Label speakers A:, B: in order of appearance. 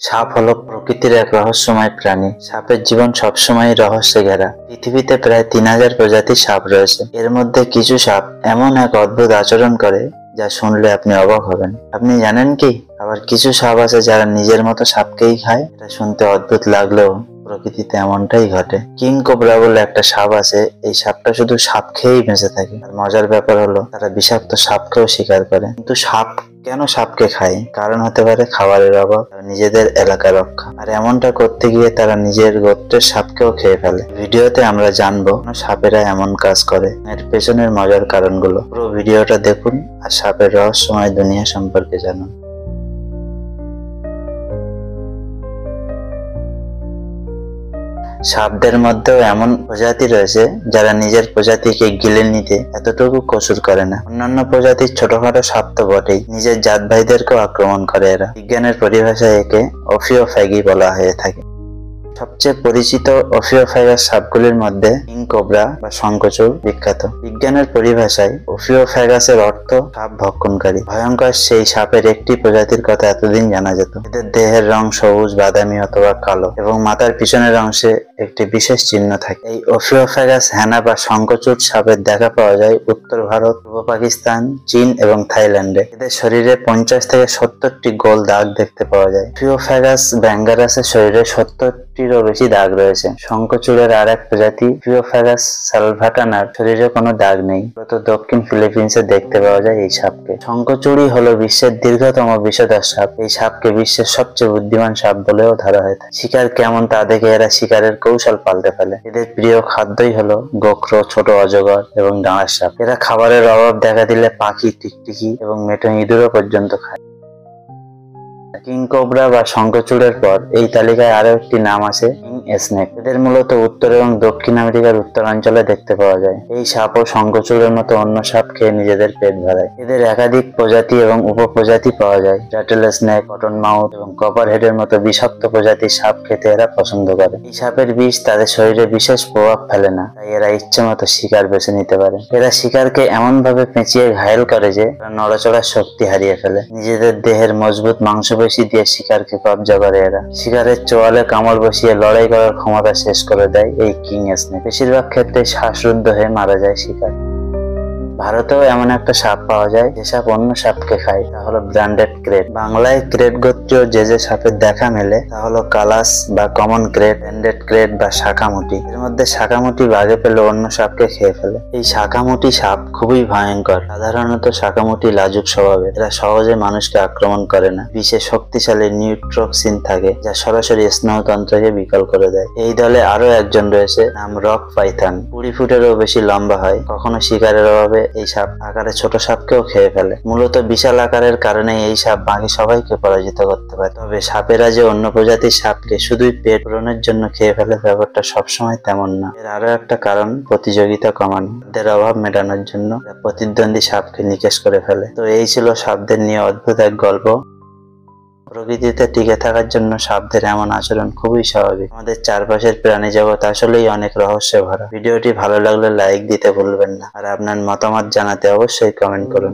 A: সাপ হলো প্রকৃতির এক রহস্যময় প্রাণী। সাপের জীবন সবসময় রহস্যে ঘেরা। পৃথিবীতে প্রায় 3000 প্রজাতির সাপ রয়েছে। এর মধ্যে কিছু সাপ এমন এক অদ্ভুত আচরণ করে যা শুনলে আপনি অবাক হবেন। আপনি জানেন কি? আবার কিছু সাপ আছে যারা নিজের মতো সাপকেই খায়। এটা শুনতে অদ্ভুত লাগলেও প্রকৃতিতে এমনটাই ঘটে। কিং কোবরা বলে একটা সাপ আছে। এই সাপটা শুধু সাপ খেয়েই বেঁচে থাকে। আর মজার ব্যাপার হলো তারা বিষাক্ত সাপকেও শিকার করে। কিন্তু সাপ কেন সাপকে খায়? কারণ হতে পারে খাবারের অভাব, নিজেদের এলাকা রক্ষা। আর এমনটা করতে গিয়ে তারা নিজের গোত্রের সাপকেও খেয়ে ফেলে। ভিডিওতে আমরা জানবো কেন সাপেরা এমন কাজ করে, এর পেছনের মজার কারণগুলো। পুরো ভিডিওটা দেখুন আর সাপের রহস্যময় দুনিয়া সম্পর্কে জানুন। সাপদের মধ্যেও এমন প্রজাতি রয়েছে যারা নিজের প্রজাতিকে গিলে নিতে এতটুকু কসুর করে না। অন্যান্য প্রজাতির ছোটখাটো সাপ তো বটেই, নিজের জাত ভাইদেরকেও আক্রমণ করে এরা। বিজ্ঞানের পরিভাষায় একে অফিওফ্যাগি বলা হয়ে থাকে। সবচেয়ে পরিচিত অফিওফ্যাগাস সাপগুলির মধ্যে কিং কোবরা বা শঙ্খচূড় বিখ্যাত। বিজ্ঞানের পরিভাষায় অফিওফ্যাগাসের অর্থ সাপ ভক্ষণকারী। ভয়ঙ্কর সেই সাপের একটি প্রজাতির কথা এতদিন জানা যেত। এদের দেহের রং সবুজ, বাদামি অথবা কালো এবং মাথার পিছনের অংশে একটি বিশেষ চিহ্ন থাকে। এই অফিওফ্যাগাস হ্যানা বা শঙ্খচূড় সাপের দেখা পাওয়া যায় উত্তর ভারত, পূর্ব পাকিস্তান, চীন এবং থাইল্যান্ডে। এদের শরীরে 50 থেকে 70টি গোল দাগ দেখতে পাওয়া যায়। অফিওফ্যাগাস ব্যাঙ্গারাসের শরীরে 70টিরও বেশি দাগ রয়েছে। শঙ্খচূড়ের আর এক প্রজাতি অফিওফ্যাগাস সালভাটানার শরীরে কোনো দাগ নেই। মূলত দক্ষিণ ফিলিপিন্সে দেখতে পাওয়া যায় এই সাপকে। শঙ্খচূড়ই হলো বিশ্বের দীর্ঘতম বিষধর সাপ। এই সাপকে বিশ্বের সবচেয়ে বুদ্ধিমান সাপ বলেও ধরা হয়। শিকার কেমন তা দেখে এরা শিকারের কৌশল পাল্টে ফেলে। এদের প্রিয় খাদ্যই হলো গোখরো, ছোট অজগর এবং ডাঙার সাপ। এরা খাবারের অভাব দেখা দিলে পাখি, টিকটিকি এবং মেটো ইঁদুরও পর্যন্ত খায়। কিং কোবরা বা শঙ্খচূড়ের পর এই তালিকায় আরো একটি নাম আছে, কিং স্নেক। এদের মূলত উত্তর এবং দক্ষিণ আমেরিকার উত্তরাঞ্চলে দেখতে পাওয়া যায়। এই সাপও শঙ্খচূড়ের মতো অন্য সাপ খেয়ে নিজেদের পেট ভরায়। এদের একাধিক প্রজাতি এবং উপপ্রজাতি পাওয়া যায়। রাটেল স্নেক, কটন মাউথ এবং কপার হেডের মতো বিষাক্ত প্রজাতির সাপ খেতে এরা পছন্দ করে। এই সাপের বিষ তাদের শরীরে বিশেষ প্রভাব ফেলে না, তাই এরা ইচ্ছে মতো শিকার বেছে নিতে পারে। এরা শিকারকে এমন ভাবে পেঁচিয়ে ঘায়েল করে যে নড়াচড়ার শক্তি হারিয়ে ফেলে। নিজেদের দেহের মজবুত মাংসপেশি দিয়ে শিকারকে কব্জা করে এরা। শিকারের চোয়ালে কামড় বসিয়ে লড়াই করার ক্ষমতা শেষ করে দেয় এই কিং স্নেক। বেশিরভাগ ক্ষেত্রে শ্বাসরুদ্ধ হয়ে মারা যায় শিকার। ভারতেও এমন একটা সাপ পাওয়া যায় যে সাপ অন্য সাপকে খায়, তা হলো ব্র্যান্ডেড ক্রেট। বাংলায় ক্রেট গোত্রীয় যে সাপের দেখা মেলে তা হলো কালাস বা কমন ক্রেট, ব্র্যান্ডেড ক্রেট বা শাখামুটি। এর মধ্যে শাখামুটি বাঘে পেলে অন্য সাপকে খেয়ে ফেলে। এই শাখামুটি সাপ খুবই ভয়ঙ্কর। সাধারণত শাখামুটি লাজুক স্বভাবের। এরা সহজে মানুষকে আক্রমণ করে না। বিশে শক্তিশালী নিউট্রক্সিন থাকে যা সরাসরি স্নায়ুতন্ত্রকে বিকল করে দেয়। এই দলে আরো একজন রয়েছে, নাম রক পাইথন। 20 ফুটেরও বেশি লম্বা হয়। কখনো শিকারের অভাবে এই সাপ আকারে ছোট সাপকেও খেয়ে ফেলে। মূলত বিশাল আকারের কারণে এই সাপ বাকি সবাইকে পরাজিত করতে পারে। তবে সাপেরা যে অন্য প্রজাতির সাপকে শুধুই পেট পূরণের জন্য খেয়ে ফেলে, ব্যাপারটা সবসময় তেমন না। এর আরো একটা কারণ প্রতিযোগিতা কমানো। এদের অভাব মেটানোর জন্য প্রতিদ্বন্দ্বী সাপকে নিকেশ করে ফেলে। তো এই ছিল সাপদের নিয়ে অদ্ভুত এক গল্প। প্রকৃতিতে টিকে থাকার জন্য সাপদের এমন আচরণ খুবই স্বাভাবিক। আমাদের চারপাশের প্রাণী জগৎ আসলেই অনেক রহস্যে ভরা। ভিডিওটি ভালো লাগলে লাইক দিতে ভুলবেন না, আর আপনার মতামত জানাতে অবশ্যই কমেন্ট করুন।